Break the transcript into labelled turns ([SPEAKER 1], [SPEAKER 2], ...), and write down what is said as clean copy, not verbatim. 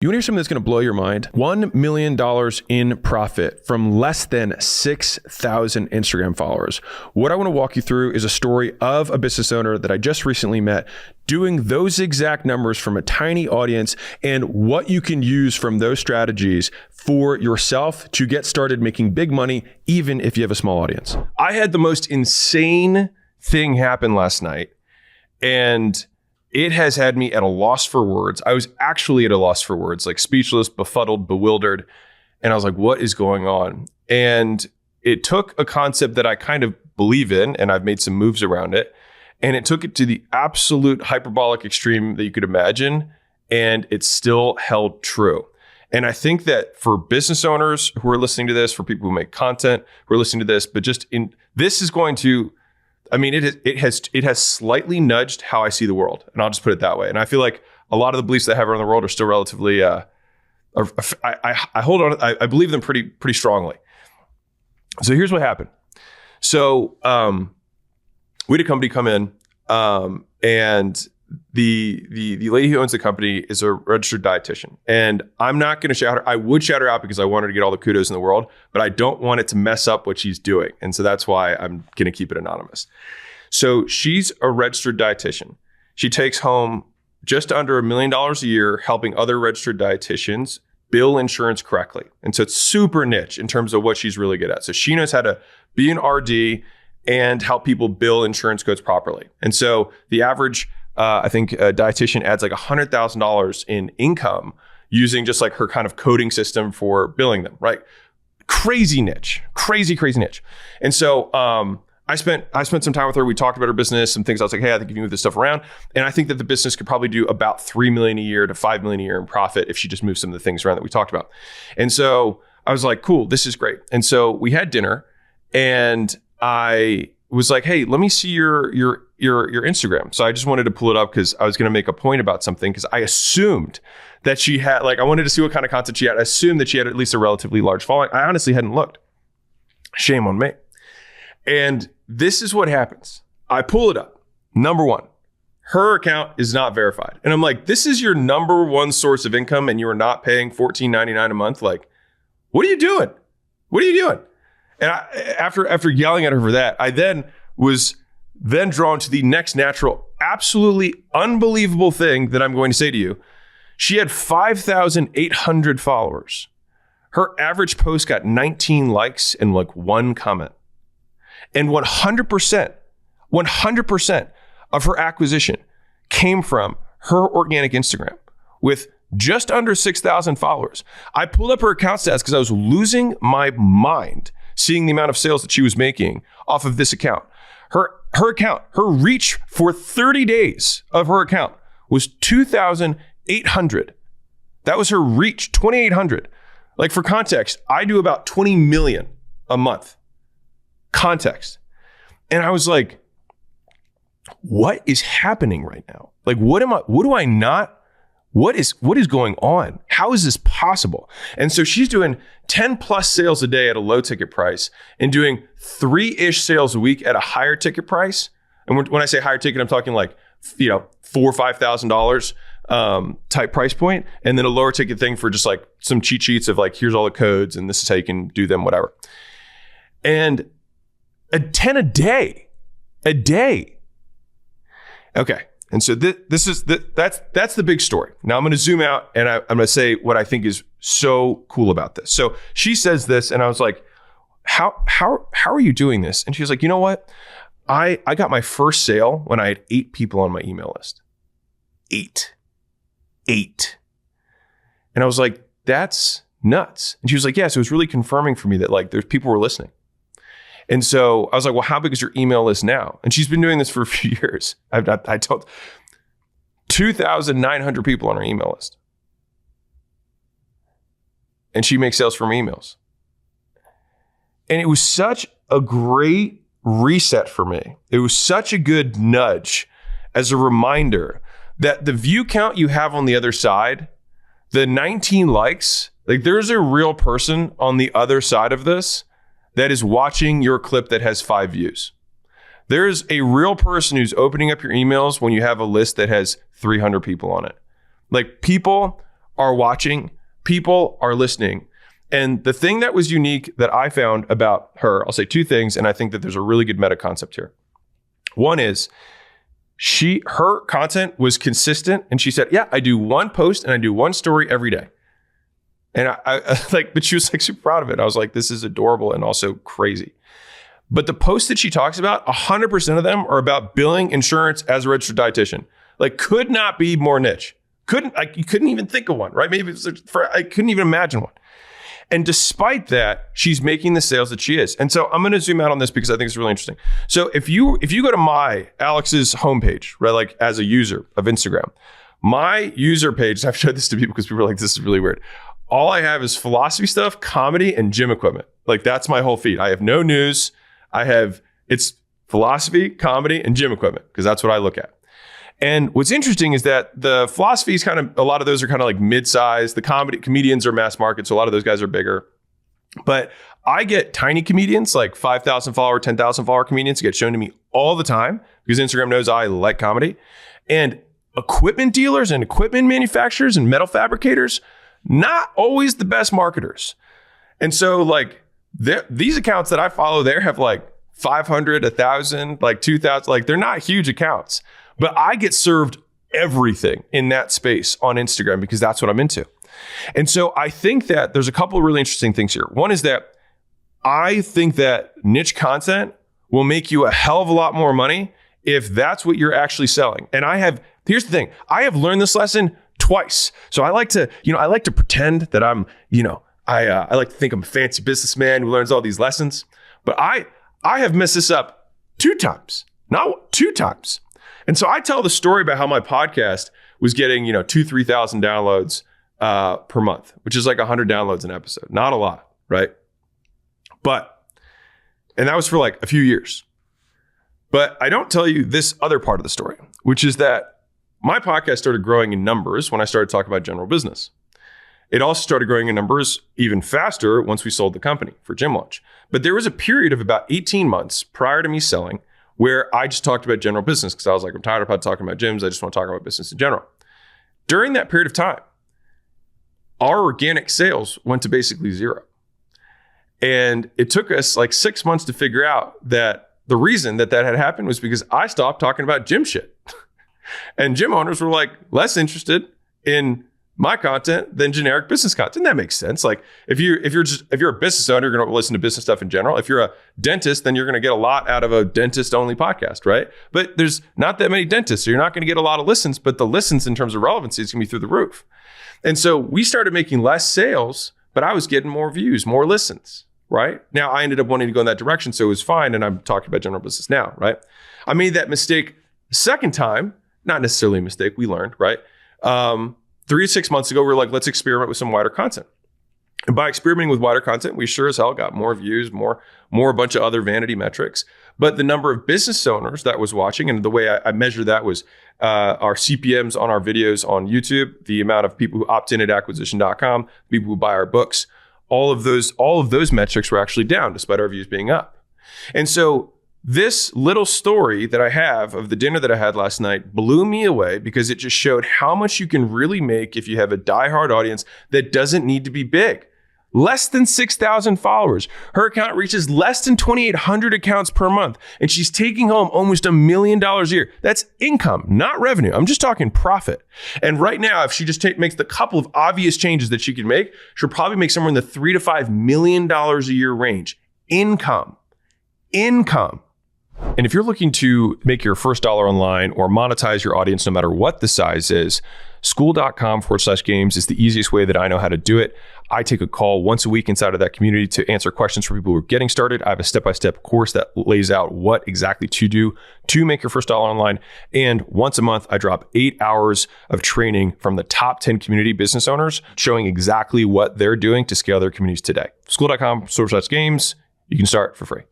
[SPEAKER 1] You want to hear something that's going to blow your mind? $1 million in profit from less than 6,000 Instagram followers. What I want to walk you through is a story of a business owner that I just recently met doing those exact numbers from a tiny audience and what you can use from those strategies for yourself to get started making big money, even if you have a small audience.
[SPEAKER 2] I had the most insane thing happen last night, and it has had me at a loss for words. I was actually at a loss for words, like speechless, befuddled, bewildered. And I was like, what is going on? And it took a concept that I kind of believe in, and I've made some moves around it. And it took it to the absolute hyperbolic extreme that you could imagine. And it still held true. And I think that for business owners who are listening to this, for people who make content who are listening to this, but just in this is going to, I mean, it has slightly nudged how I see the world, and I'll just put it that way. And I feel like a lot of the beliefs that I have around the world are still relatively. I hold on. I believe them pretty strongly. So here's what happened. So we had a company come in, and the lady who owns the company is a registered dietitian, and I'm not going to shout her. I would shout her out because I want her to get all the kudos in the world, but I don't want it to mess up what she's doing. And so that's why I'm going to keep it anonymous. So she's a registered dietitian. She takes home just under $1 million a year helping other registered dietitians bill insurance correctly. And so it's super niche in terms of what she's really good at. So she knows how to be an RD and help people bill insurance codes properly. And so the average I think a dietitian adds like $100,000 in income using just like her kind of coding system for billing them, right? Crazy niche, crazy niche. And so I spent some time with her. We talked about her business, some things. I was like, hey, I think if you move this stuff around, and I think that the business could probably do about $3 million a year to $5 million a year in profit if she just moves some of the things around that we talked about. And so I was like, cool, this is great. And so we had dinner, and I was like, hey, let me see your Instagram. So I just wanted to pull it up because I was going to make a point about something, because I assumed that she had, like, I wanted to see what kind of content she had. I assumed that she had at least a relatively large following. I honestly hadn't looked. Shame on me. And this is what happens. I pull it up. Number one, her account is not verified. And I'm like, this is your number one source of income and you are not paying $14.99 a month. Like, what are you doing? What are you doing? And after yelling at her for that, I was drawn to the next natural, absolutely unbelievable thing that I'm going to say to you. She had 5,800 followers. Her average post got 19 likes and like one comment. And 100% of her acquisition came from her organic Instagram with just under 6,000 followers. I pulled up her account stats because I was losing my mind seeing the amount of sales that she was making off of this account. Her reach for 30 days of her account was 2,800. That was her reach, 2,800. Like, for context, I do about 20 million a month. Context. And I was like, what is happening right now? Like, what is going on? How is this possible? And so she's doing 10 plus sales a day at a low ticket price and doing 3-ish sales a week at a higher ticket price. And when I say higher ticket, I'm talking like, $4,000 or $5,000 type price point. And then a lower ticket thing for just like some cheat sheets of like, here's all the codes and this is how you can do them, whatever. And a 10 a day. Okay. And so that's the big story. Now I'm going to zoom out and I'm going to say what I think is so cool about this. So she says this, and I was like, how are you doing this? And she was like, you know what? I got my first sale when I had 8 people on my email list. 8. And I was like, that's nuts. And she was like, yeah. So it was really confirming for me that like there's people were listening. And so I was like, well, how big is your email list now? And she's been doing this for a few years. I told 2,900 people on her email list. And she makes sales from emails. And it was such a great reset for me. It was such a good nudge as a reminder that the view count you have on the other side, the 19 likes, like there's a real person on the other side of this that is watching your clip that has 5 views. There's a real person who's opening up your emails when you have a list that has 300 people on it. Like, people are watching, people are listening. And the thing that was unique that I found about her, I'll say two things, and I think that there's a really good meta concept here. One is her content was consistent, and she said, yeah, I do one post and I do one story every day. And I like, but she was like super proud of it. I was like, this is adorable and also crazy. But the posts that she talks about, 100% of them are about billing insurance as a registered dietitian. Like, could not be more niche. You couldn't even think of one, right? Maybe I couldn't even imagine one. And despite that, she's making the sales that she is. And so I'm going to zoom out on this because I think it's really interesting. So if you go to Alex's homepage, right, like as a user of Instagram, my user page, I've showed this to people because people are like, this is really weird. All I have is philosophy stuff, comedy, and gym equipment. Like, that's my whole feed. I have no news. It's philosophy, comedy, and gym equipment because that's what I look at. And what's interesting is that the philosophy is a lot of those are kind of like mid-size. The comedians are mass market, so a lot of those guys are bigger. But I get tiny comedians, like 5,000 follower, 10,000 follower comedians get shown to me all the time because Instagram knows I like comedy. And equipment dealers and equipment manufacturers and metal fabricators, not always the best marketers. And so like these accounts that I follow there have like 500, 1,000, like 2,000, like they're not huge accounts. But I get served everything in that space on Instagram because that's what I'm into. And so I think that there's a couple of really interesting things here. One is that I think that niche content will make you a hell of a lot more money if that's what you're actually selling. And here's the thing, I have learned this lesson twice. So I like to pretend that I'm, I like to think I'm a fancy businessman who learns all these lessons. But I have messed this up 2 times, not 2 times. And so I tell the story about how my podcast was getting, 2,000-3,000 downloads per month, which is like 100 downloads an episode. Not a lot, right? And that was for like a few years. But I don't tell you this other part of the story, which is that my podcast started growing in numbers when I started talking about general business. It also started growing in numbers even faster once we sold the company for Gym Launch. But there was a period of about 18 months prior to me selling where I just talked about general business because I was like, I'm tired of talking about gyms. I just want to talk about business in general. During that period of time, our organic sales went to basically 0. And it took us like 6 months to figure out that the reason that had happened was because I stopped talking about gym shit. And gym owners were like less interested in my content than generic business content. And that makes sense. Like if you're a business owner, you're going to listen to business stuff in general. If you're a dentist, then you're going to get a lot out of a dentist only podcast, right? But there's not that many dentists, so you're not going to get a lot of listens, but the listens in terms of relevancy is going to be through the roof. And so we started making less sales, but I was getting more views, more listens, right? Now I ended up wanting to go in that direction, so it was fine. And I'm talking about general business now, right? I made that mistake the second time, not necessarily a mistake, we learned, right? 3 to 6 months ago, we were like, let's experiment with some wider content. And by experimenting with wider content, we sure as hell got more views, more a bunch of other vanity metrics. But the number of business owners that was watching, and the way I measured that was our CPMs on our videos on YouTube, the amount of people who opt in at acquisition.com, people who buy our books, all of those metrics were actually down despite our views being up. And so this little story that I have of the dinner that I had last night blew me away because it just showed how much you can really make if you have a diehard audience that doesn't need to be big. Less than 6,000 followers. Her account reaches less than 2,800 accounts per month, and she's taking home almost $1 million a year. That's income, not revenue. I'm just talking profit. And right now, if she just makes the couple of obvious changes that she could make, she'll probably make somewhere in the $3 to $5 million a year range. Income. And if you're looking to make your first dollar online or monetize your audience, no matter what the size is, Skool.com/games is the easiest way that I know how to do it. I take a call once a week inside of that community to answer questions for people who are getting started. I have a step-by-step course that lays out what exactly to do to make your first dollar online. And once a month, I drop 8 hours of training from the top 10 community business owners, showing exactly what they're doing to scale their communities today. Skool.com/games. You can start for free.